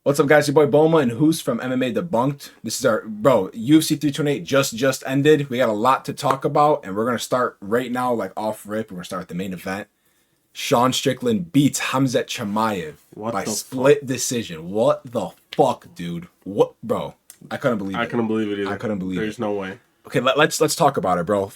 What's up, guys? Your boy Boma and Huss from MMA Debunked. This is our UFC 328 just ended. We got a lot to talk about, and we're gonna start right now, like off rip. We're gonna start with the main event. Sean Strickland beats Khamzat Chimaev by split decision. What the fuck, dude? What, bro? I couldn't believe it. I couldn't believe it either. I couldn't believe it. There's no way. Okay, let's talk about it, bro.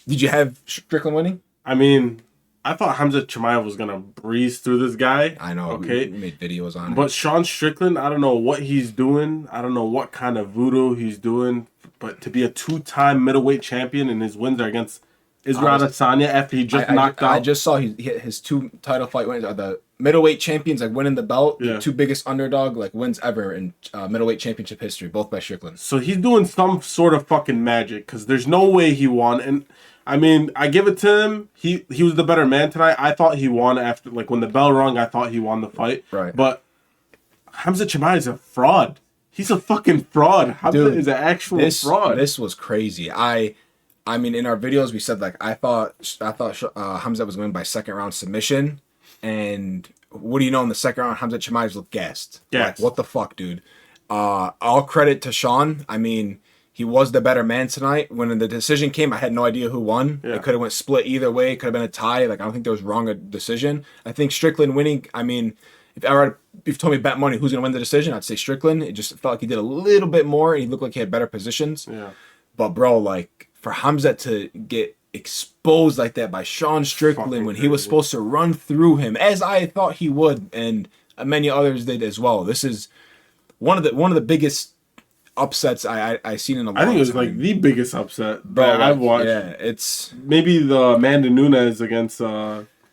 Did you have Strickland winning? I mean, I thought Khamzat Chimaev was gonna breeze through this guy. I know. Okay, we made videos on it. But Sean Strickland, I don't know what he's doing. I don't know what kind of voodoo he's doing. But to be a two-time middleweight champion and his wins are against Israel Adesanya after he just knocked out. I just saw he hit his two title fight wins are the middleweight champions, like winning the belt. Yeah. The two biggest underdog like wins ever in middleweight championship history, both by Strickland. So he's doing some sort of fucking magic because there's no way he won. And I mean, I give it to him. He was the better man tonight. I thought he won after, like, when the bell rung, I thought he won the fight. Right. But Khamzat Chimaev is a fraud. He's a fucking fraud. Khamzat is an actual fraud. This was crazy. I mean, in our videos, we said, like, I thought Khamzat was going by second round submission. And what do you know, in the second round, Khamzat Chimaev looked gassed. Yes. Like, what the fuck, dude? All credit to Sean. I mean, he was the better man tonight. When the decision came, I had no idea who won. Yeah. It could have went split either way. It could have been a tie. Like, I don't think there was wrong a decision. I think Strickland winning, I mean, if you told me bet money who's going to win the decision, I'd say Strickland. It just felt like he did a little bit more. And he looked like he had better positions. Yeah. But, bro, like, for Khamzat to get exposed like that by Sean Strickland when he was supposed to run through him, as I thought he would, and many others did as well. This is one of the biggest upsets I seen in a long time. I think it was like the biggest upset that I've watched. Yeah, it's maybe the Amanda Nunes against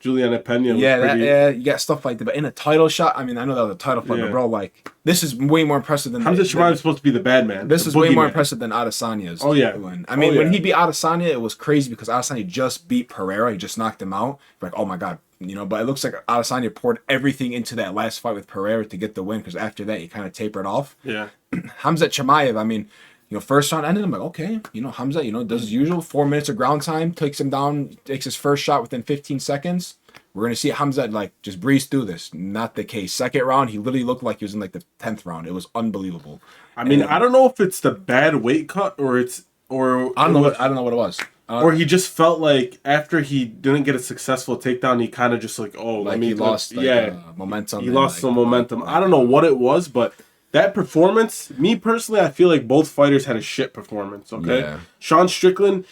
Juliana Pena. Yeah, you got stuff like that. But in a title shot, I mean, I know that was a title fight, but bro, like, this is way more impressive than Khamzat Chimaev is supposed to be the bad man. This is way more impressive than Adesanya's. Oh yeah. Win. I mean, when he beat Adesanya, it was crazy because Adesanya just beat Pereira. He just knocked him out. Like, oh my god, you know. But it looks like Adesanya poured everything into that last fight with Pereira to get the win, because after that he kind of tapered off. Yeah. Khamzat Chimaev, I mean, you know, first round ended. I'm like, okay, you know, Khamzat, you know, does his usual 4 minutes of ground time, takes him down, takes his first shot within 15 seconds. We're going to see Khamzat, like, just breeze through this. Not the case. Second round, he literally looked like he was in, like, the 10th round. It was unbelievable. I mean, I don't know if it's the bad weight cut or I don't know what it was. Or he just felt like after he didn't get a successful takedown, he kind of just like, he lost momentum. He lost some momentum. I don't know what it was, but that performance, me personally, I feel like both fighters had a shit performance, okay? Yeah. Sean Strickland,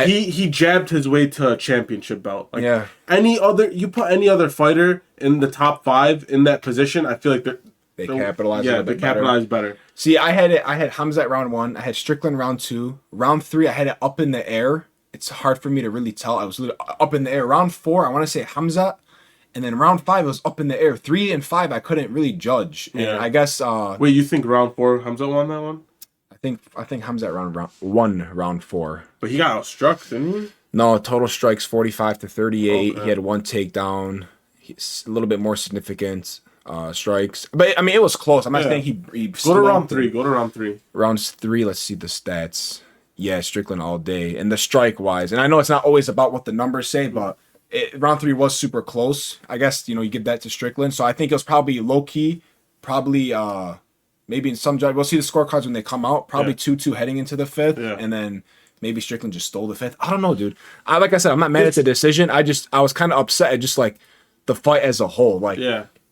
he jabbed his way to a championship belt. Like, you put any other fighter in the top 5 in that position, I feel like they capitalize. Yeah, they capitalize better. See, I had Khamzat round 1. I had Strickland round 2. Round 3, I had it up in the air. It's hard for me to really tell. I was up in the air. Round 4, I want to say Khamzat. And then round 5, it was up in the air. 3 and 5, I couldn't really judge. And I guess... Wait, you think round 4, Khamzat won that one? I think Khamzat won round 4. But he got outstruck, didn't he? No, total strikes 45-38. Okay. He had 1 takedown. A little bit more significant strikes. But, I mean, it was close. I'm not saying he Go to round 3. Go to round 3. Rounds 3, let's see the stats. Yeah, Strickland all day. And the strike-wise. And I know it's not always about what the numbers say, but round 3 was super close. I guess, you know, you give that to Strickland. So I think it was probably low-key. Probably... maybe in some judge, we'll see the scorecards when they come out. Probably 2-2 heading into the 5th, and then maybe Strickland just stole the 5th. I don't know, dude. Like I said, I'm not mad at the decision. I was kind of upset at just like the fight as a whole. Like,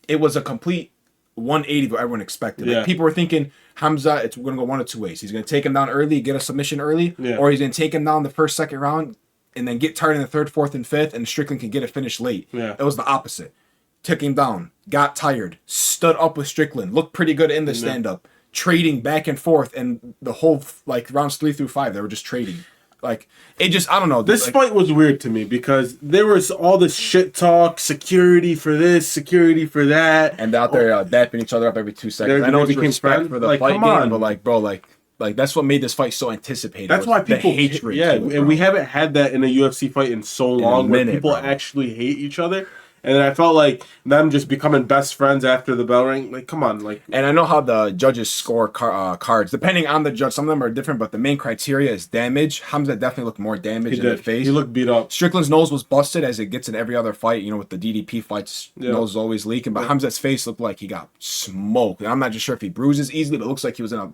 it was a complete 180 what everyone expected. Like, people were thinking Khamzat, it's going to go one of 2 ways. He's going to take him down early, get a submission early, or he's going to take him down the first, second round, and then get tired in the 3rd, 4th, and 5th, and Strickland can get it finished late. Yeah. It was the opposite. Took him down, got tired, stood up with Strickland, looked pretty good in the stand-up, trading back and forth, and the whole, like, rounds 3 through 5, they were just trading. Like, it just, I don't know. This fight was weird to me because there was all this shit talk, security for this, security for that. And out there dapping each other up every 2 seconds. I know it's respect for the fight game, but, like, bro, like that's what made this fight so anticipated. That's why people hatred. And we haven't had that in a UFC fight in so long, where people actually hate each other. And then I felt like them just becoming best friends after the bell rang. Like, come on, like. And I know how the judges score cards. Depending on the judge, some of them are different, but the main criteria is damage. Khamzat definitely looked more damaged in the face. He looked beat up. Strickland's nose was busted as it gets in every other fight. You know, with the DDP fights, nose is always leaking. But Khamzat's face looked like he got smoked. And I'm not just sure if he bruises easily, but it looks like he was in a...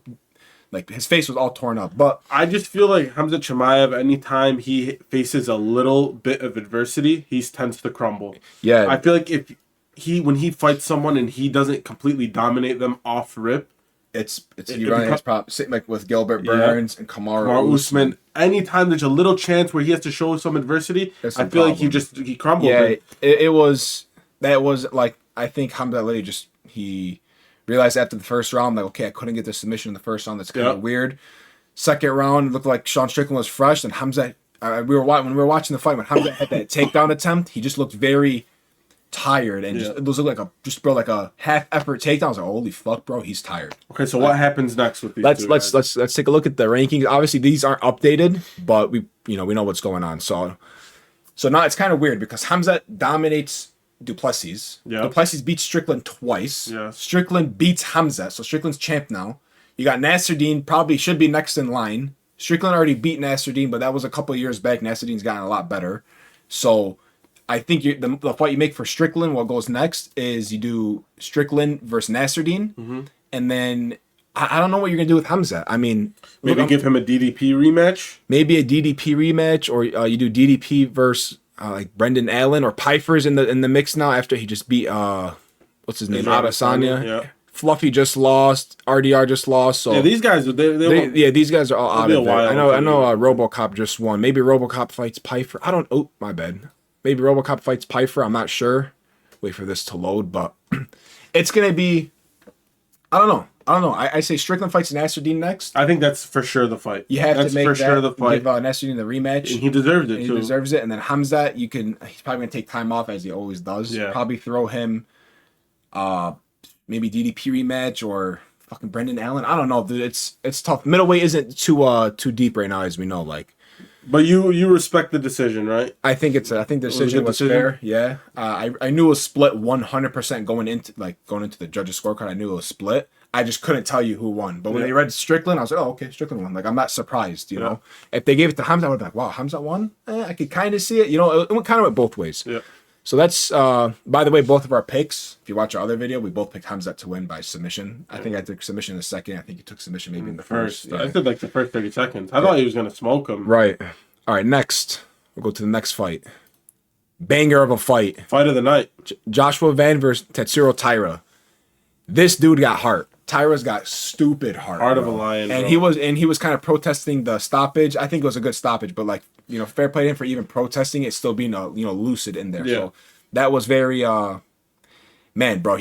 Like, his face was all torn up. But I just feel like Khamzat Chimaev, anytime he faces a little bit of adversity, he tends to crumble. Yeah. I feel like when he fights someone and he doesn't completely dominate them off rip, he running his prop, like with Gilbert Burns and Kamaru Usman. Anytime there's a little chance where he has to show some adversity, I feel like he crumbled. Yeah, it was like, I think Khamzat literally he realized after the first round, like, okay, I couldn't get the submission in the first round. That's kind of weird. Second round, it looked like Sean Strickland was fresh, and Khamzat. When we were watching the fight, when Khamzat had that takedown attempt, he just looked very tired, and it looked like a half effort takedown. I was like, holy fuck, bro, he's tired. Okay, so what happens next with these? Let's take a look at the rankings. Obviously, these aren't updated, but we know what's going on. So now it's kind of weird because Khamzat dominates Duplessis. Yeah. Duplessis beats Strickland twice. Yeah. Strickland beats Khamzat, so Strickland's champ now. You got Nasruddin, probably should be next in line. Strickland already beat Nasruddin, but that was a couple of years back. Nasruddin's gotten a lot better. So I think the fight you make for Strickland, what goes next is you do Strickland versus Nasruddin, and then I don't know what you're gonna do with Khamzat. I mean, maybe give him a DDP rematch. Maybe a DDP rematch, or you do DDP versus like Brendan Allen, or Pfeiffer's in the mix now after he just beat what's his name, Adesanya. Yeah. Fluffy just lost. RDR just lost. So yeah, these guys these guys are all out of it. I know RoboCop just won. Maybe RoboCop fights Pfeiffer. My bad. Maybe RoboCop fights Pfeiffer. I'm not sure. Wait for this to load, but it's gonna be. I don't know. I say Strickland fights Nasruddin next. I think that's for sure the fight. You have to make for sure the fight. Give Nasruddin the rematch. And he deserves it too. He deserves it. And then Khamzat, he's probably gonna take time off as he always does. Yeah. Probably throw him, maybe DDP rematch or fucking Brendan Allen. I don't know, dude. It's tough. Middleweight isn't too deep right now, as we know. Like, but you respect the decision, right? I think the decision was fair. Yeah. I knew it was split 100% going into the judges' scorecard. I knew it was split. I just couldn't tell you who won. But when they read Strickland, I was like, oh, okay, Strickland won. Like, I'm not surprised, you know? If they gave it to Khamzat, I would be like, wow, Khamzat won? I could kind of see it. You know, it went kind of both ways. Yeah. So that's, by the way, both of our picks. If you watch our other video, we both picked Khamzat to win by submission. I think I took submission in the second. I think you took submission maybe in the first. Yeah. I said like the first 30 seconds. I thought he was going to smoke him. Right. All right, next. We'll go to the next fight. Banger of a fight. Fight of the night. Joshua Van versus Tetsuro Taira. This dude got heart. Tyra's got stupid heart. Heart of a lion. And he was kind of protesting the stoppage. I think it was a good stoppage, but like, you know, fair play to him for even protesting it, still being lucid in there. Yeah. So that was very man, bro.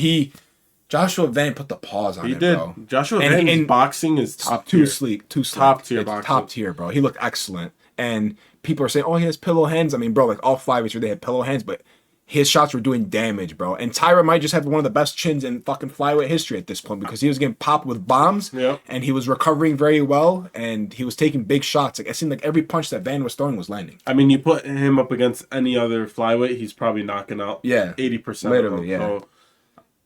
Joshua Van put the pause on it, bro. Joshua Van's boxing is top tier. Top tier boxing. Top tier, bro. He looked excellent. And people are saying, oh, he has pillow hands. I mean, bro, like all flyweights, they had pillow hands, but his shots were doing damage, bro. And Taira might just have one of the best chins in fucking flyweight history at this point because he was getting popped with bombs, and he was recovering very well, and he was taking big shots. Like, it seemed like every punch that Van was throwing was landing. I mean, you put him up against any other flyweight, he's probably knocking out 80%. Literally, of them. So,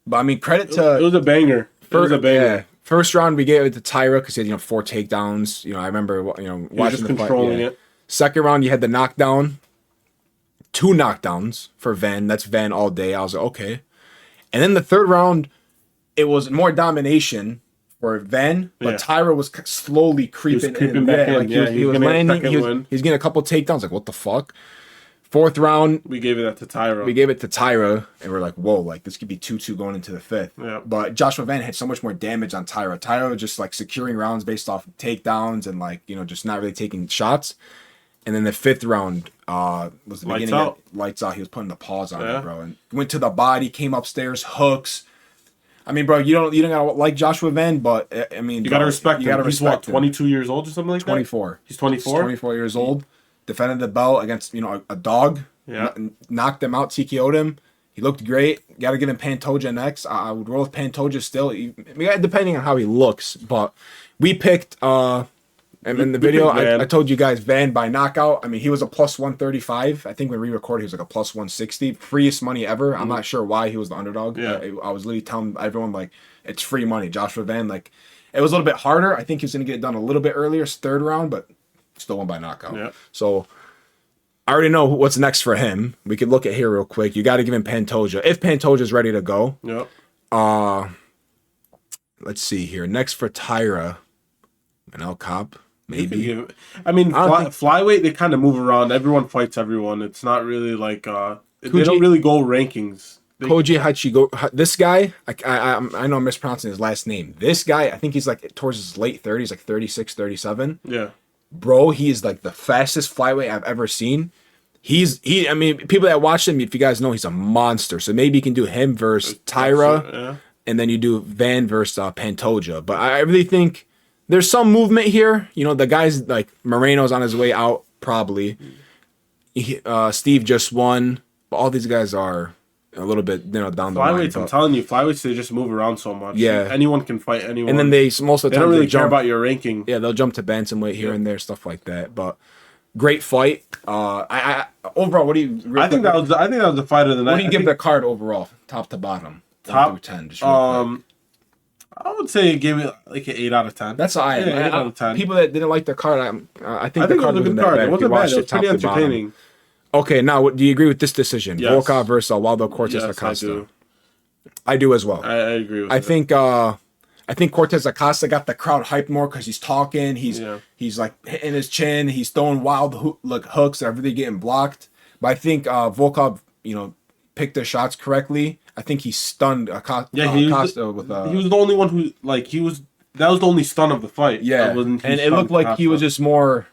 but I mean, credit to... It was a banger. Yeah. First round, we gave it to Taira because he had 4 takedowns. You know, I remember watching the controlling fight. It. Second round, you had the knockdown. 2 knockdowns for Van. That's Van all day. I was like, okay. And then the third round, it was more domination for Van, but Taira was slowly creeping in. Back in. Like he was landing. He's getting a couple takedowns. Like, what the fuck? Fourth round, we gave it to Taira. We gave it to Taira, and we're like, whoa, like this could be 2-2 going into the fifth. Yeah. But Joshua Van had so much more damage on Taira. Taira was just like securing rounds based off takedowns and like, just not really taking shots. And then the fifth round was the beginning of lights out. He was putting the pause on it, bro. And went to the body, came upstairs, hooks. I mean, bro, you don't gotta like Joshua Van, but I mean, you gotta respect him. You gotta He's respect 22 years old or something like 24. That? He's 24? He's 24 years old. Defended the belt against, a dog. Yeah. Knocked him out, TKO'd him. He looked great. Gotta give him Pantoja next. I would roll with Pantoja still, depending on how he looks. But we picked And in the video, I told you guys Van by knockout. I mean, he was a plus 135. I think when we recorded, he was like a plus 160. Freest money ever. I'm not sure why he was the underdog. Yeah. I was literally telling everyone, like, it's free money. Joshua Van, like, it was a little bit harder. I think he was going to get it done a little bit earlier, third round, but still won by knockout. Yeah. So I already know what's next for him. We could look at here real quick. You got to give him Pantoja. If Pantoja's ready to go. Yep. Let's see here. Next for Tyra, Manel Cop. Maybe. I mean, flyweight, they kind of move around. Everyone fights everyone. It's not really like they don't really go rankings. Koji Hachigo. This guy, I know I'm mispronouncing his last name. This guy, I think he's like towards his late 30s, like 36, 37. Yeah. Bro, he is like the fastest flyweight I've ever seen. I mean, people that watch him, if you guys know, he's a monster. So maybe you can do him versus Tyra, and then you do Van versus Pantoja. But I really think there's some movement here. You know, the guys like Moreno's on his way out, probably. Steve just won. But all these guys are a little bit, down the line. Flyweights, I'm telling you, flyweights, they just move around so much. Yeah. Anyone can fight anyone. And then most of the time, they don't really care about your ranking. Yeah, they'll jump to bantamweight here and there, stuff like that. But great fight. I overall, what do you? I think that was the fight of the night. What do you give the card overall, top to bottom? Top 1 through 10. Just real quick. I would say give it like an 8 out of 10. That's all right. 8 out of 10. People that didn't like the card, I think the card it was a good card. It wasn't bad. It was pretty entertaining. Okay, now do you agree with this decision? Yes. Volkov versus Waldo Cortez Acosta. I do as well. I agree with I think Cortez Acosta got the crowd hyped more because he's talking. He's like hitting his chin. He's throwing wild hooks. Everything getting blocked. But I think Volkov, picked the shots correctly. I think he stunned Acosta with. He was the only one who that was the only stun of the fight. Yeah, and it looked like he was just more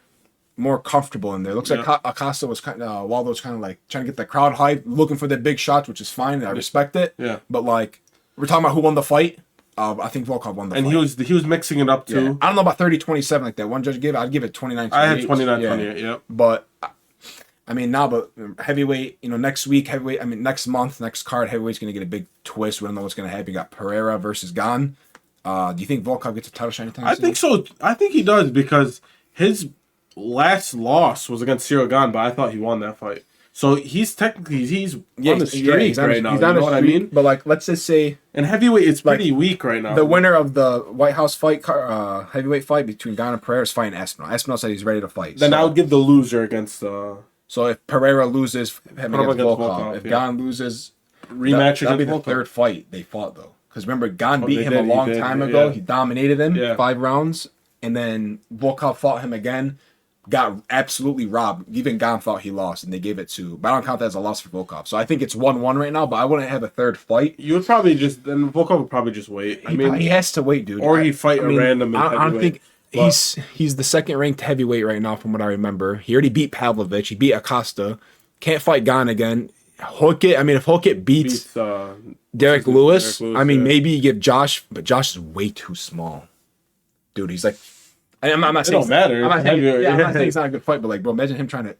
comfortable in there. Looks like Acosta was Waldo was kind of like trying to get the crowd hype, looking for the big shots, which is fine. I respect it. Yeah. But like we're talking about who won the fight. I think Volkov won the fight. And he was mixing it up too. Yeah. I don't know about 30-27 like that one judge gave. I'd give it 29-28. I had 29-28. Yeah. But I mean but heavyweight. Next week heavyweight. I mean next month, next card heavyweight's gonna get a big twist. We don't know what's gonna happen. You got Pereira versus Gan. Do you think Volkov gets a title shot anytime soon? I think so. I think he does because his last loss was against Cyril Gane, but I thought he won that fight. So he's on the streak right now. You know what I mean? But like, let's just say, and heavyweight it's pretty weak right now. The winner of the White House fight, heavyweight fight between Gane and Pereira is fighting Aspinall. Aspinall said he's ready to fight. Then I would give the loser against. So if Pereira loses, him against Volkov. If Gane loses, rematch that'll be the third fight they fought though. Because remember, Gane beat him a long time ago. Yeah. He dominated him 5 rounds, and then Volkov fought him again. Got absolutely robbed. Even Gane thought he lost, and they gave it to. But I don't count that as a loss for Volkov. So I think it's 1-1 right now. But I wouldn't have a third fight. You would probably Volkov would probably just wait. He has to wait, dude. Or he'd fight a random. I don't think he's the second ranked heavyweight right now, from what I remember. He already beat Pavlovich. He beat Acosta. Can't fight Gane again. Hookit. I mean, if Hookit beats Derek Lewis, maybe you give Josh, but Josh is way too small, dude. He's like. I'm not saying it don't matter. I'm not saying it's not a good fight, but like, bro, imagine him trying to,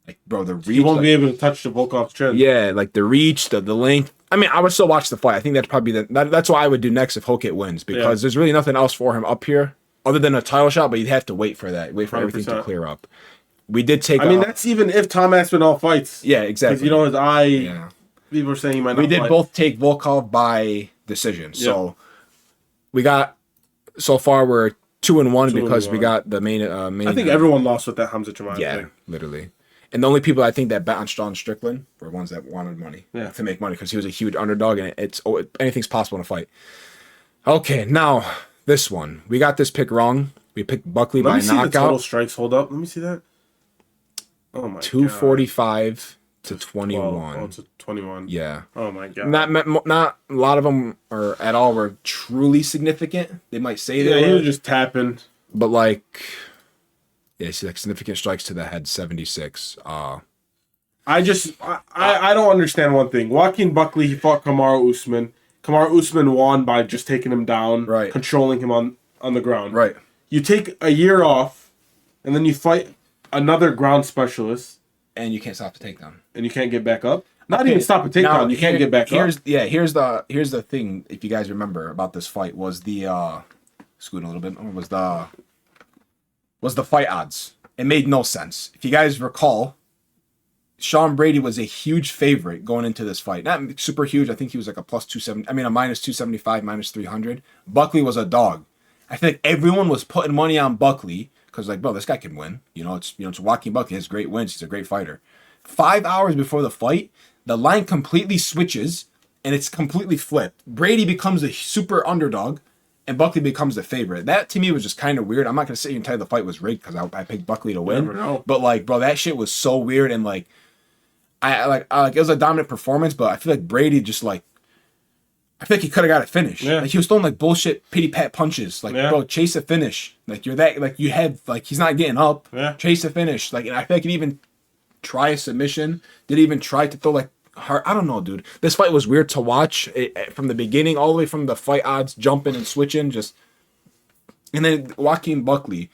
like, bro, the reach. He won't be able to touch the Volkov's chin. Yeah, like the reach, the length. I mean, I would still watch the fight. I think that's probably that's what I would do next if Hookit wins, because there's really nothing else for him up here other than a title shot. But you'd have to wait for that. Wait for 100%. Everything to clear up. We did take. I mean, that's even if Tom Aspinall fights. Yeah, exactly. Because his eye. Yeah. People were saying he might not. We did both take Volkov by decision. So we got so far we're 2-1 because we got the main. I think everyone lost with that Khamzat Chimaev thing. Literally. And the only people I think that bet on Sean Strickland were ones that wanted money to make money, because he was a huge underdog, and anything's possible in a fight. Okay, now this one. We got this pick wrong. We picked Buckley by knockout. Let me see the total strikes. Hold up. Let me see that. Oh my 245 to 21. Oh, it's a 21. Yeah. Oh my god. Not a lot of them are at all were truly significant. They might say they were. He was just tapping. But like, see, like significant strikes to the head, 76. I don't understand one thing. Joaquin Buckley, he fought Kamaru Usman. Kamaru Usman won by just taking him down, controlling him on the ground. Right. You take a year off, and then you fight another ground specialist, and you can't stop the takedown, and you can't get back up. Not even stop a takedown. You can't get back up. Here's the thing. If you guys remember about this fight, was the scoot a little bit. Was the was the fight odds. It made no sense. If you guys recall, Sean Brady was a huge favorite going into this fight. Not super huge. I think he was like a plus 270. I mean, a minus 275, minus 300. Buckley was a dog. I think everyone was putting money on Buckley because, like, bro, this guy can win. It's Joaquin Buckley. He has great wins. He's a great fighter. 5 hours before the fight, the line completely switches and it's completely flipped. Brady becomes a super underdog and Buckley becomes the favorite. That to me was just kind of weird. I'm not gonna sit here and tell you the fight was rigged because I picked Buckley to win. But like, bro, that shit was so weird and like. I it was a dominant performance, but I feel like Brady just like I feel like he could have got a finish. Yeah. Like he was throwing like bullshit pity pat punches. Like bro, chase a finish. Like you're that like you had like he's not getting up. Yeah. Chase a finish. Like and I feel like he'd even try a submission. Did even try to throw like hard. I don't know, dude. This fight was weird to watch from the beginning all the way from the fight odds jumping and switching just. And then Joaquin Buckley,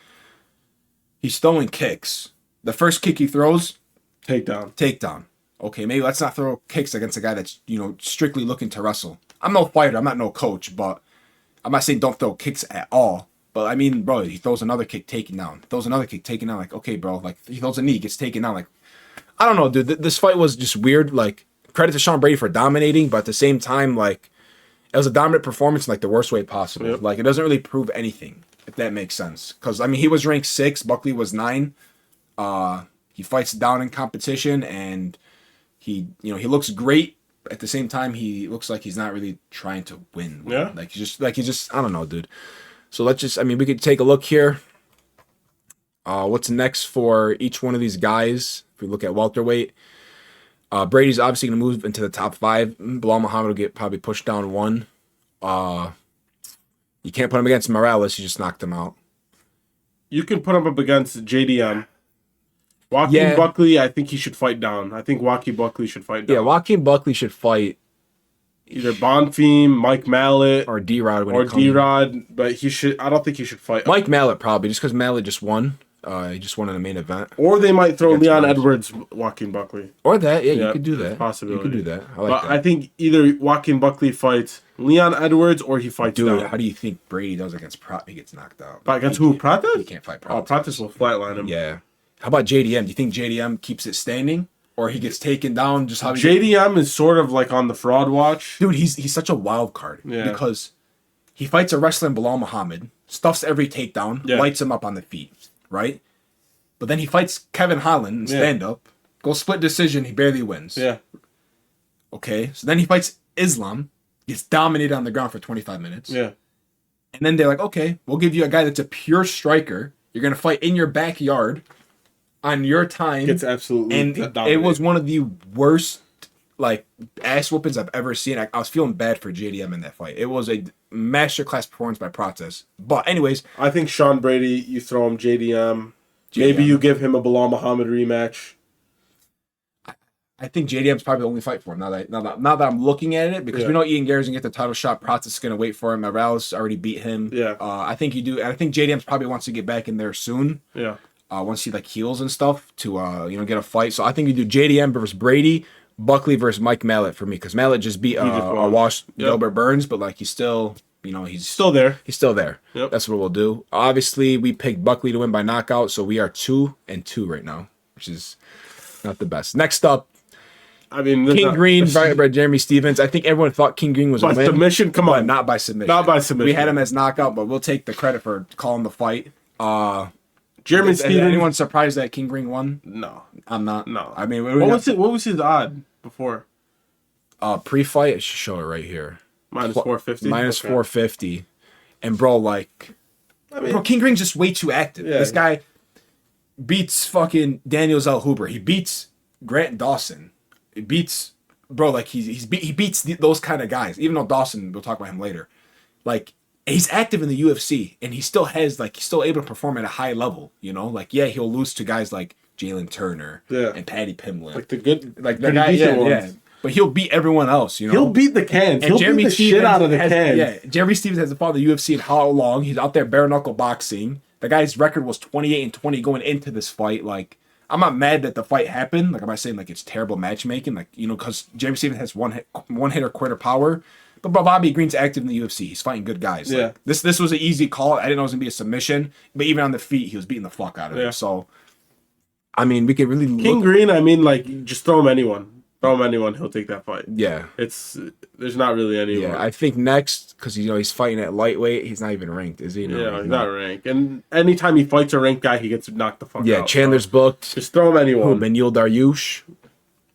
he's throwing kicks. The first kick he throws, takedown. Okay, maybe let's not throw kicks against a guy that's, strictly looking to wrestle. I'm no fighter. I'm not no coach, but I'm not saying don't throw kicks at all. But, I mean, bro, he throws another kick, taken down. Throws another kick, taken down. Like, okay, bro. Like, he throws a knee, gets taken down. Like, I don't know, dude. This fight was just weird. Like, credit to Sean Brady for dominating, but at the same time, like, it was a dominant performance in, like, the worst way possible. Yep. Like, it doesn't really prove anything, if that makes sense. Because, I mean, he was ranked 6. Buckley was 9. He fights down in competition, and... he looks great. At the same time, he looks like he's not really trying to win. Yeah. He's just I don't know, dude. So we could take a look here. What's next for each one of these guys? If we look at welterweight, Brady's obviously going to move into the top 5. Bilal Muhammad will get probably pushed down 1. You can't put him against Morales. You just knocked him out. You can put him up against JDM. Joaquin Buckley, I think he should fight down. I think Joaquin Buckley should fight down. Yeah, Joaquin Buckley should fight either Bonfim, Mike Mallet, or D-Rod. But he should. I don't think he should fight Mike Mallet probably, just because Mallet just won. He just won in the main event. Or they might throw Leon Edwards, Joaquin Buckley. Or that, you could do that. Possibility. You could do that. That. I think either Joaquin Buckley fights Leon Edwards or he fights down. How do you think Brady does against He gets knocked out. But against who? Pratis? He can't fight Pratis. Oh, Pratis will flatline him. Yeah. How about JDM? Do you think JDM keeps it standing, or he gets taken down? Just how JDM is sort of like on the fraud watch, dude. He's such a wild card because he fights a wrestler in Bilal Muhammad, stuffs every takedown, lights him up on the feet, right? But then he fights Kevin Holland in stand up, goes split decision, he barely wins. Yeah. Okay, so then he fights Islam, gets dominated on the ground for 25 minutes. Yeah. And then they're like, okay, we'll give you a guy that's a pure striker. You're gonna fight in your backyard. On your time, it's absolutely and dominated. It was one of the worst like ass whoopings I've ever seen. I was feeling bad for JDM in that fight. It was a masterclass performance by Pratis. But anyways, I think Sean Brady, you throw him JDM. Maybe you give him a Bilal Muhammad rematch. I think JDM's probably the only fight for him now that I'm looking at it, because we know Ian Gary's gonna get the title shot. Pratis is gonna wait for him. Morales already beat him. Yeah. I think you do. And I think JDM's probably wants to get back in there soon. Yeah. Once he like heals and stuff to get a fight. So I think you do JDM versus Brady, Buckley versus Mike Mallet for me, because Mallet just beat a washed Gilbert Burns, but like he's still he's still there. He's still there. Yep. That's what we'll do. Obviously, we picked Buckley to win by knockout, so we are 2-2 right now, which is not the best. Next up, I mean, King Green by Jeremy Stevens. I think everyone thought King Green was a win. Submission. Come on, not by submission. Not by submission. We had him as knockout, but we'll take the credit for calling the fight. Jeremy Stevens. Anyone surprised that King Green won? No, I'm not. No, I mean, what was his odd before? Pre-fight, it should show it right here. Minus 450. Minus 450, and bro, like, King Green's just way too active. Yeah. This guy beats fucking Daniel Zellhuber. He beats Grant Dawson. He beats he beats those kind of guys. Even though Dawson, we'll talk about him later. Like, he's active in the UFC, and he still he's still able to perform at a high level. He'll lose to guys like Jalen Turner and Patty Pimblett, like the guy, ones. But he'll beat everyone else. He'll beat the cans. He'll beat the shit out of the cans. Yeah, Jeremy Stevens hasn't fought the UFC in how long? He's out there bare knuckle boxing. The guy's record was 28-20 going into this fight. Like, I'm not mad that the fight happened. Like, I'm not saying like it's terrible matchmaking. Like, because Jeremy Stevens has one hitter quitter power. But Bobby Green's active in the UFC. He's fighting good guys. Yeah. Like, this was an easy call. I didn't know it was gonna be a submission, but even on the feet, he was beating the fuck out of him. So, I mean, we could really King Green. I mean, like, just throw him anyone. Throw him anyone. He'll take that fight. Yeah. There's not really anyone. Yeah, I think next, because he's fighting at lightweight, he's not even ranked, is he? No, yeah, he's not ranked. And anytime he fights a ranked guy, he gets knocked the fuck out. Yeah, Chandler's booked. Just throw him anyone. Benil Dariush.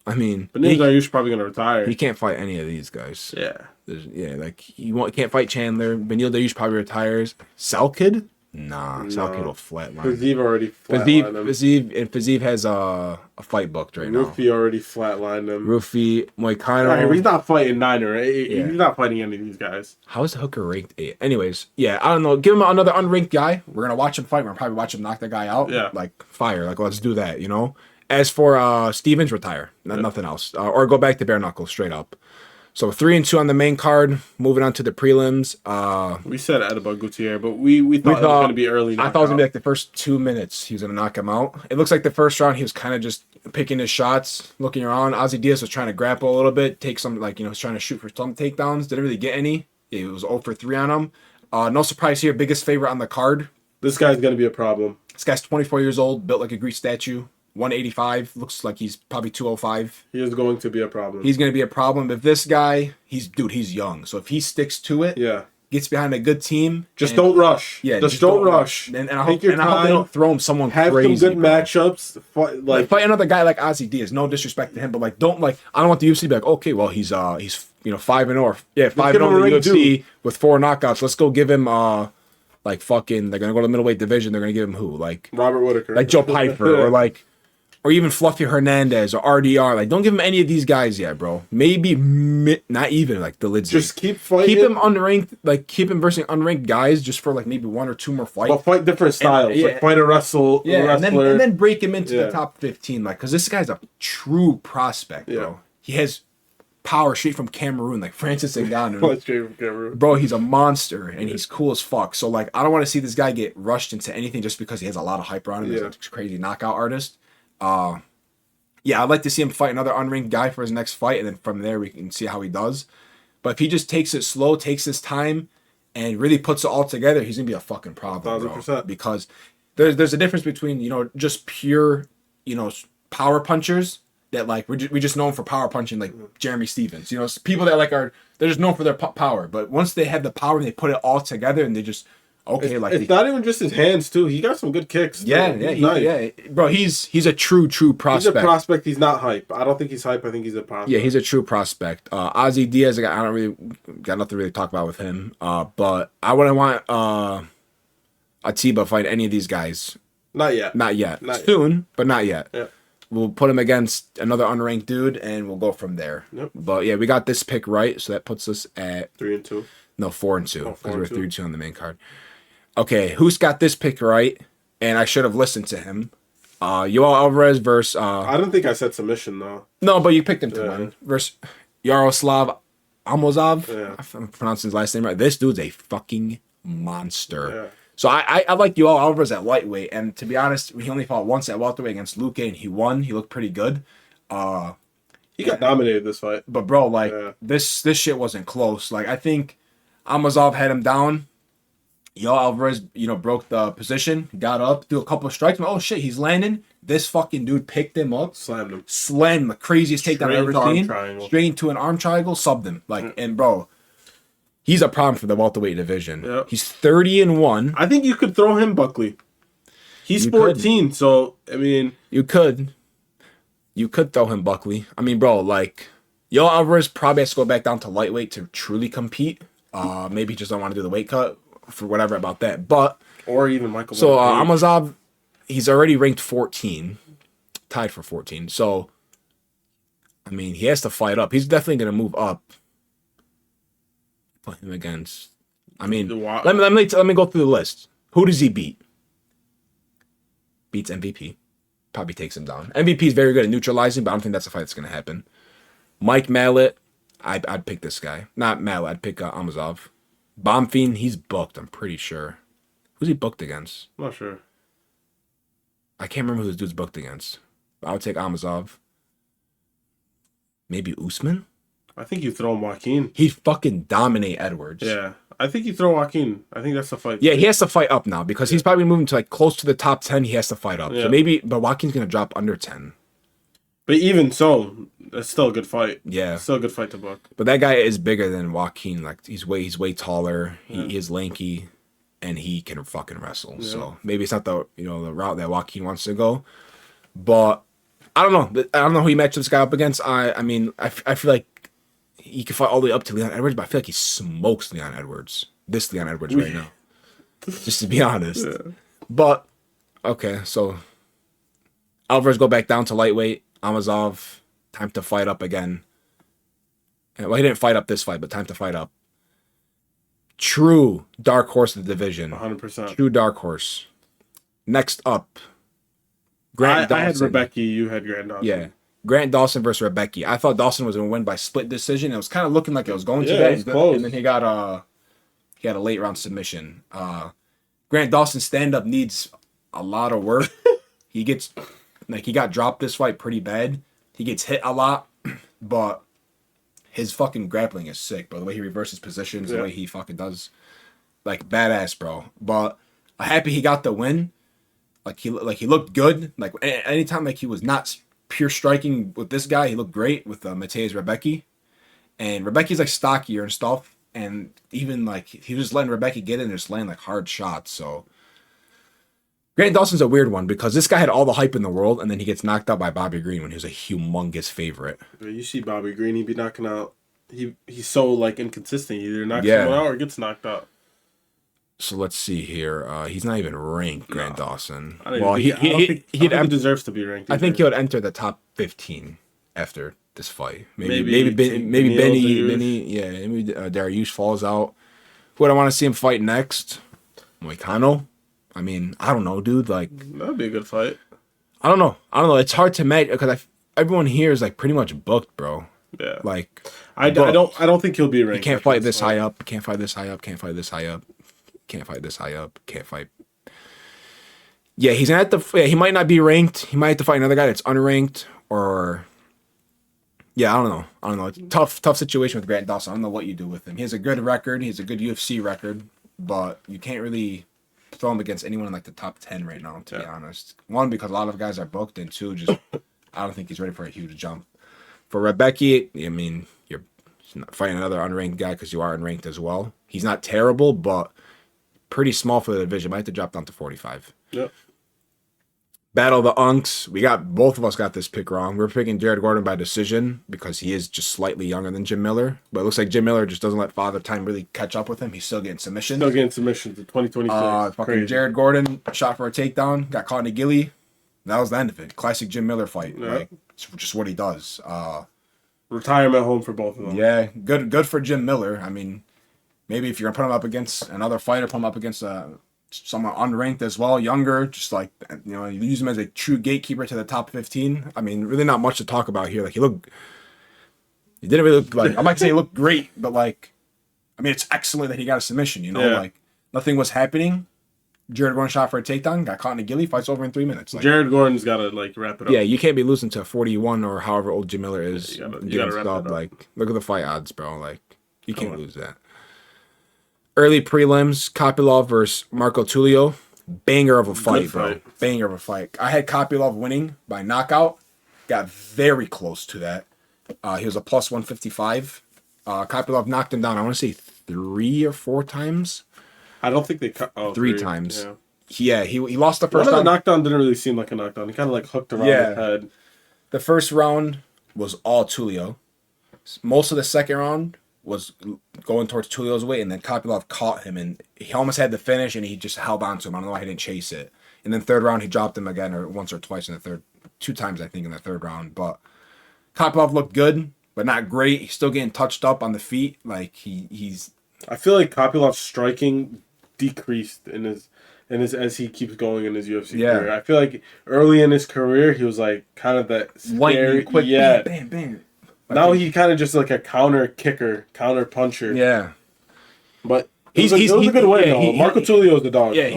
I mean, Benil Dariush probably gonna retire. He can't fight any of these guys. Yeah. Like he can't fight Chandler. Benil Dariush probably retires. Salkid? Nah, Salkid will flatline. Fiziev already flatlined him. Fiziev has a fight booked right now. Rufi already flatlined him. Rufi, Moicano. He's not fighting 9 or 8. Yeah. He's not fighting any of these guys. How is Hooker ranked 8? Anyways, yeah, I don't know. Give him another unranked guy. We're gonna watch him fight. We're gonna probably watch him knock that guy out. Yeah. Like fire. Like let's do that. You know. As for Stevens, retire. Nothing else. Or go back to bare knuckles straight up. So 3-2 on the main card. Moving on to the prelims. We said that about Gutierrez, but we thought it was going to be early. I thought it was going to be like the first 2 minutes he was going to knock him out. It looks like the first round he was kind of just picking his shots, looking around. Ozzy Diaz was trying to grapple a little bit, take some, like, was trying to shoot for some takedowns. Didn't really get any. It was 0 for 3 on him. No surprise here. Biggest favorite on the card. This guy's going to be a problem. This guy's 24 years old, built like a Greek statue. 185, looks like he's probably 205. He is going to be a problem. He's going to be a problem. If this guy, he's young. So if he sticks to it, gets behind a good team. Just don't rush. Yeah, just don't rush. And I hope they don't throw him someone have crazy. Have some good matchups. Fight another guy like Ozzy Diaz. No disrespect to him, but I don't want the UFC to be like, okay, well he's 5-0 or 5-0 in the UFC with 4 knockouts. Let's go give him they're gonna go to the middleweight division. They're gonna give him who? Like Robert Whittaker, like Joe Piper, or even Fluffy Hernandez or RDR. Like, don't give him any of these guys yet, bro. Maybe not even like the Lidsey. Just keep fighting. Keep him unranked. Like, keep him versus unranked guys just for like maybe 1 or 2 more fights. But fight different styles. Like fight a wrestler. And then break him into the top 15. Like, because this guy's a true prospect, bro. He has power straight from Cameroon, like Francis Ngannou. Straight from Cameroon. Bro, he's a monster and he's cool as fuck. So like, I don't want to see this guy get rushed into anything just because he has a lot of hype around him. He's a crazy knockout artist. I'd like to see him fight another unranked guy for his next fight, and then from there we can see how he does. But if he just takes it slow, takes his time, and really puts it all together, he's gonna be a fucking problem, 1,000%. bro. Because there's a difference between just pure power punchers that like we just known for power punching, like Jeremy Stevens. People that they're just known for their power, but once they have the power and they put it all together and they just it's not even just his hands too. He got some good kicks. Bro, he's a true prospect. He's a prospect. He's not hype. I don't think he's hype. I think he's a prospect. Yeah, he's a true prospect. Ozzy Diaz, I don't really got nothing to really talk about with him. But I wouldn't want Atiba fight any of these guys. Not yet. Soon, but not yet. Yeah. We'll put him against another unranked dude, and we'll go from there. Yep. But yeah, we got this pick right, so that puts us at 3-2. No, 4-2, because we're 3-2 on the main card. Okay, who's got this pick right? And I should have listened to him. Yoel Alvarez versus... I don't think I said submission, though. No, but you picked him to win. Versus Yaroslav Amozov. Yeah. I'm pronouncing his last name right. This dude's a fucking monster. Yeah. So I like Yoel Alvarez at lightweight. And to be honest, he only fought once at welterweight against Luque, and he won. He looked pretty good. He got dominated this fight. But, bro, this shit wasn't close. Like, I think Amozov had him down. Yoel Alvarez, broke the position, got up, threw a couple of strikes. Oh shit, he's landing. This fucking dude picked him up, slammed him, the craziest takedown I've ever seen. Straight into an arm triangle, subbed him. And bro, he's a problem for the welterweight division. Yep. He's 30-1. I think you could throw him, Buckley. He's 14, so I mean, you could throw him, Buckley. I mean, bro, like Yoel Alvarez probably has to go back down to lightweight to truly compete. Maybe he just don't want to do the weight cut. For whatever about that, but or even Michael. So Amozov, he's already ranked 14, tied for 14. So, I mean, he has to fight up. He's definitely going to move up. Put him against. I mean, let me go through the list. Who does he beat? Beats MVP. Probably takes him down. MVP is very good at neutralizing, but I don't think that's a fight that's going to happen. Mike Mallet, I'd pick this guy. Not Mallet. I'd pick Amozov. Bonfim, he's booked, I'm pretty sure. Who's he booked against? I'm not sure. I can't remember who this dude's booked against. But I would take Amozov. Maybe Usman? I think you throw him Joaquin. He'd fucking dominate Edwards. Yeah. I think you throw Joaquin. I think that's the fight. Yeah, he has to fight up now because he's probably moving to like close to the top 10. He has to fight up. Yeah. So maybe, but Joaquin's going to drop under 10. But even so, it's still a good fight. Yeah. Still a good fight to book. But that guy is bigger than Joaquin. Like he's way taller. He is lanky, and he can fucking wrestle. Yeah. So maybe it's not the the route that Joaquin wants to go. But I don't know. I don't know who you match this guy up against. I mean, I feel like he can fight all the way up to Leon Edwards, but I feel like he smokes Leon Edwards. This Leon Edwards right now. Just to be honest. Yeah. But okay, so Alvarez go back down to lightweight. Amazov, time to fight up again. Well, he didn't fight up this fight, but time to fight up. True dark horse of the division. 100%. True dark horse. Next up, Grant Dawson. I had Rebecca, you had Grant Dawson. Yeah. Grant Dawson versus Rebecca. I thought Dawson was going to win by split decision. It was kind of looking like it was going to that. It was close. And then he got a late round submission. Grant Dawson's stand-up needs a lot of work. He got dropped this fight pretty bad. He gets hit a lot, but his fucking grappling is sick, bro. The way he reverses positions, the way he fucking does, like, badass, bro. But I'm happy he got the win. He looked good. Like anytime he was not pure striking with this guy, he looked great with Mateusz Rebecki. And Rebecki's stockier and stuff. And even he was just letting Rebecca get in and just laying hard shots. So Grant Dawson's a weird one because this guy had all the hype in the world, and then he gets knocked out by Bobby Green when he was a humongous favorite. You see Bobby Green, he be knocking out. He's so inconsistent. He either knocks someone out or gets knocked out. So let's see here. He's not even ranked, Grant Dawson. Well, he deserves to be ranked. I think he would enter the top 15 after this fight. Maybe Benny. Yeah, maybe Dariush falls out. Who would I want to see him fight next? Moicano. I mean, I don't know, dude. That'd be a good fight. I don't know. It's hard to match because everyone here is pretty much booked, bro. Yeah. I don't think he'll be ranked. You can't fight this high up. Can't fight this high up. Can't fight this high up. Can't fight this high up. Can't fight. Yeah, he's gonna have to. Yeah, he might not be ranked. He might have to fight another guy that's unranked, or yeah, I don't know. It's a tough situation with Grant Dawson. I don't know what you do with him. He has a good record. He has a good UFC record, but you can't really throw him against anyone in the top 10 right now. To be honest, one, because a lot of guys are booked, and two, just I don't think he's ready for a huge jump. For Rebecca, I mean, you're not fighting another unranked guy because you are unranked as well. He's not terrible, but pretty small for the division. Might have to drop down to 45. Yep. Battle of the Unks. Both of us got this pick wrong. We're picking Jared Gordon by decision because he is just slightly younger than Jim Miller. But it looks like Jim Miller just doesn't let Father Time really catch up with him. He's still getting submissions. Still getting submissions in 2026. Fucking Jared Gordon shot for a takedown, got caught in a ghillie. That was the end of it. Classic Jim Miller fight. Yeah. It's just what he does. Retirement home for both of them. Yeah, good for Jim Miller. I mean, maybe if you're gonna put him up against another fighter, put him up against someone unranked as well, younger, just you use him as a true gatekeeper to the top 15. I mean, really not much to talk about here. He didn't really look I'm not saying he looked great, but I mean, it's excellent that he got a submission. Nothing was happening. Jared Gordon shot for a takedown, got caught in a ghillie, fights over in 3 minutes. Jared Gordon's got to wrap it up. Yeah, you can't be losing to 41 or however old Jim Miller is. You gotta wrap it up. Look at the fight odds, bro. You can't lose that. Early prelims, Kopylov versus Marco Tulio. Banger of a fight, bro. Banger of a fight. I had Kopylov winning by knockout. Got very close to that. He was a plus 155. Kopylov knocked him down, I want to say 3 or 4 times. I don't think they cut. Oh, 3 times. Yeah, he lost the first round. The knockdown didn't really seem like a knockdown. He kind of hooked around his head. The first round was all Tulio. Most of the second round was going towards Tulio's way, and then Kopylov caught him, and he almost had the finish, and he just held on to him. I don't know why he didn't chase it. And then third round, he dropped him again, or once or twice in the third, 2 times I think in the third round. But Kopylov looked good, but not great. He's still getting touched up on the feet. He's. I feel like Kopylov's striking decreased in his as he keeps going in his UFC career. I feel like early in his career he was kind of that scary, quick, bam, bam. Now he kind of just a counter kicker, counter puncher. Yeah, but he's a good way though. Marco Tulio is the dog. Yeah,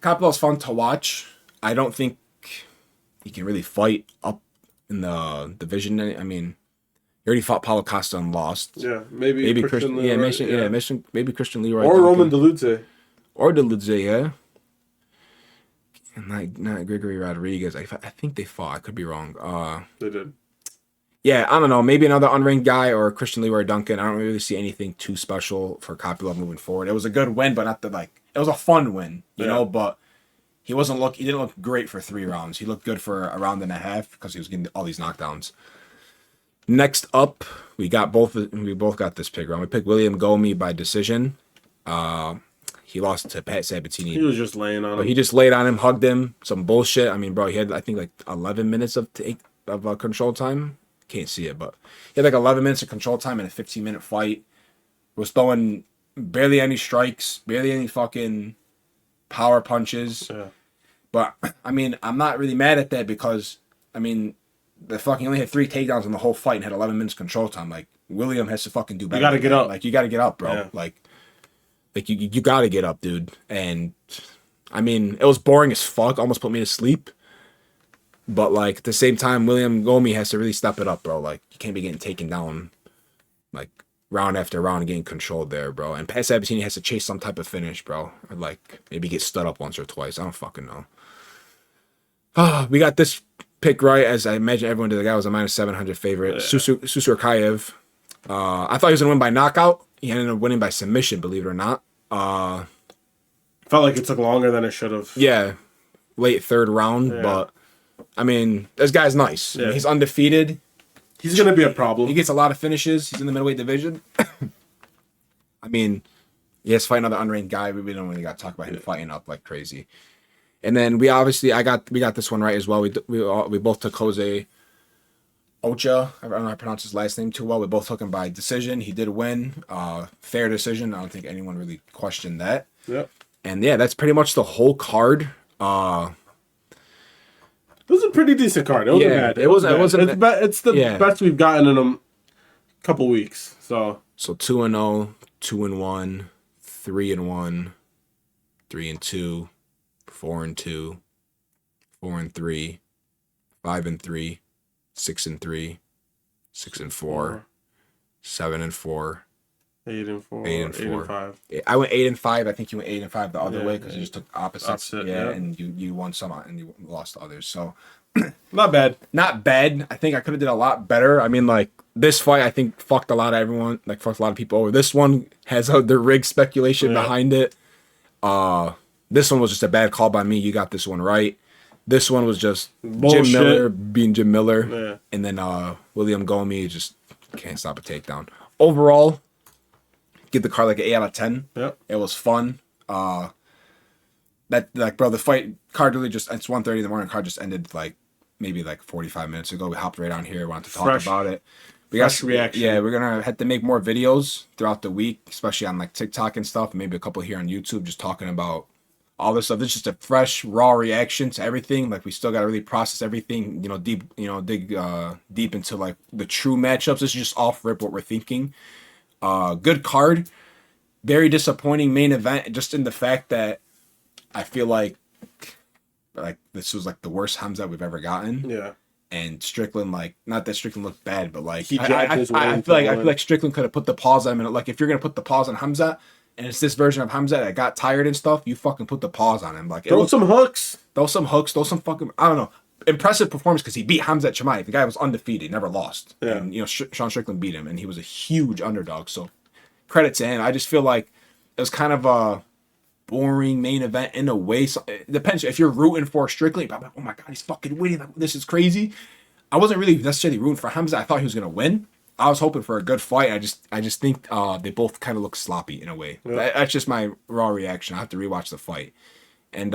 Kopylov's fun to watch. I don't think he can really fight up in the division. I mean, already fought Paulo Costa and lost. Yeah, maybe Christian Leroy, maybe Christian Leroy. Or Roman Dolidze. Or Dolidze, yeah. Not Gregory Rodriguez. I think they fought. I could be wrong. They did. Yeah, I don't know. Maybe another unranked guy or Christian Leroy Duncan. I don't really see anything too special for Kopylov moving forward. It was a good win, but not the it was a fun win, you know. But he didn't look great for 3 rounds. He looked good for a round and a half because he was getting all these knockdowns. Next up, we both got this pick round. We picked William Gomi by decision. He lost to Pat Sabatini. He was just laying on him. He just laid on him, hugged him. Some bullshit. I mean, bro, he had, I think, like 11 minutes of control time. Can't see it, but he had like 11 minutes of control time in a 15-minute fight. Was throwing barely any strikes, barely any fucking power punches. Yeah. But, I mean, I'm not really mad at that because, I mean, he only had 3 takedowns in the whole fight and had 11 minutes control time. Like, William has to fucking do better. You gotta get up. Like, you gotta get up, bro. Yeah. Like you gotta get up, dude. And, I mean, it was boring as fuck. Almost put me to sleep. But, like, at the same time, William Gomi has to really step it up, bro. Like, you can't be getting taken down, like, round after round and getting controlled there, bro. And Pat Sabatini has to chase some type of finish, bro. Or, like, maybe get stood up once or twice. I don't fucking know. We got this pick right, as I imagine everyone did. The guy was a minus 700 favorite. Yeah. Susur Kayev. I thought he was going to win by knockout. He ended up winning by submission, believe it or not. Felt like it took longer than it should have. Yeah. Late 3rd round, but... I mean, this guy's nice. Yeah. I mean, he's undefeated. He's going to be a problem. He gets a lot of finishes. He's in the middleweight division. I mean, he has to fight another unranked guy. We don't really got to talk about him fighting up like crazy. And then we got this one right as well. We both took Jose Ocha. I don't know how to pronounce his last name too well. We both took him by decision. He did win. Fair decision. I don't think anyone really questioned that. Yep. And yeah, that's pretty much the whole card. It was a pretty decent card. It wasn't bad. It wasn't. It's the best we've gotten in a couple weeks. So 2-0, 2-1, 3-1, 3-2, 4-2, 4-3, 5-3, 6-3, 6-4, 7-4, 8-4, 8-5. I went 8-5. I think you went 8-5 the other way because you just took opposites. And you won some and you lost the others. So not bad. Not bad. I think I could have did a lot better. I mean, like this fight, I think fucked a lot of everyone. Like fucked a lot of people over. This one has the rig speculation behind it. This one was just a bad call by me. You got this one right. This one was just bullshit. Jim Miller being Jim Miller, and then William Gomi just can't stop a takedown. Overall, give the card like an 8 out of 10. Yep. It was fun. The fight card really just, it's 1:30 in the morning. Card just ended maybe 45 minutes ago. We hopped right on here. Wanted to talk about it. We got reaction. Yeah, we're gonna have to make more videos throughout the week, especially on TikTok and stuff. Maybe a couple here on YouTube, just talking about all this stuff. This is just a fresh, raw reaction to everything. Like we still gotta really process everything. Dig deep into the true matchups. This is just off rip what we're thinking. Good card. Very disappointing main event, just in the fact that I feel like this was the worst Khamzat we've ever gotten. Yeah. And Strickland, not that Strickland looked bad, but I feel like Strickland could have put the pause on him. If you're gonna put the pause on Khamzat, and it's this version of Khamzat that got tired and stuff, you fucking put the pause on him. Throw some hooks. Throw some fucking, I don't know. Impressive performance because he beat Khamzat Chimaev. The guy was undefeated, never lost. Yeah. And Sean Strickland beat him, and he was a huge underdog. So credit to him. I just feel like it was kind of a boring main event in a way. So it depends if you're rooting for Strickland. I'm like, oh my god, he's fucking winning. This is crazy. I wasn't really necessarily rooting for Khamzat. I thought he was gonna win. I was hoping for a good fight. I just think they both kind of look sloppy in a way. Yeah. That's just my raw reaction. I have to rewatch the fight. And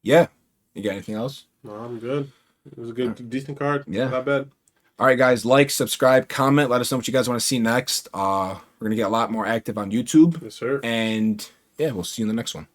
yeah, you got anything else? No, I'm good. It was a good, decent card. Yeah, not bad. All right, guys, like, subscribe, comment. Let us know what you guys want to see next. We're gonna get a lot more active on YouTube. Yes, sir. And yeah, we'll see you in the next one.